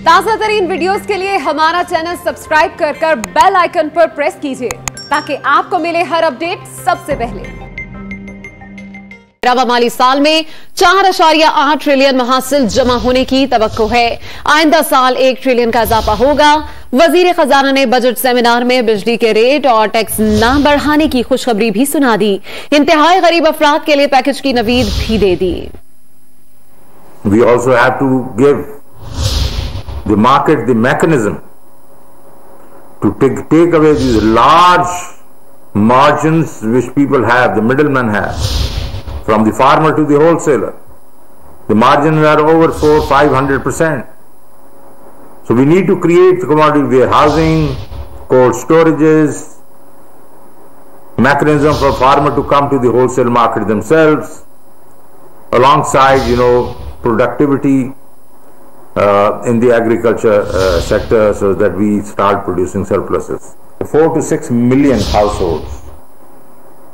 ताजा तरीन वीडियोस के लिए हमारा चैनल सब्सक्राइब कर बेल आइकन पर प्रेस कीजिए ताकि आपको मिले हर अपडेट सबसे पहले। रवा माली साल में 4.8 ट्रिलियन महासिल जमा होने की तवक्को है। आइंदा साल 1 ट्रिलियन का इजाफा होगा। वजीर खजाना ने बजट सेमिनार में बिजली के रेट और टैक्स न बढ़ाने की खुशखबरी भी सुना दी। इंतहाई गरीब अफराद के लिए पैकेज की नवीद भी दे दी। We also have to give the market the mechanism to take away these large margins which people have, the middlemen have, from the farmer to the wholesaler. The margins are over 400-500%. So we need to create commodity warehousing, cold storages, mechanism for farmer to come to the wholesale market themselves, alongside, productivity in the agriculture sector, so that we start producing surpluses. 4 to 6 million households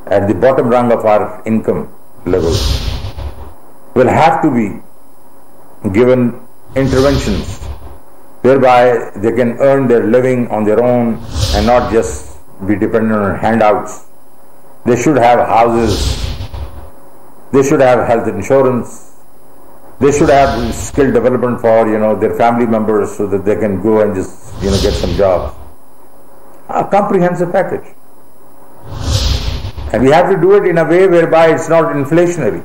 at the bottom rung of our income level will have to be given interventions whereby they can earn their living on their own and not just be dependent on handouts. They should have houses, they should have health insurance, they should have skill development for their family members so that they can go and just get some jobs. A comprehensive package. And we have to do it in a way whereby it's not inflationary.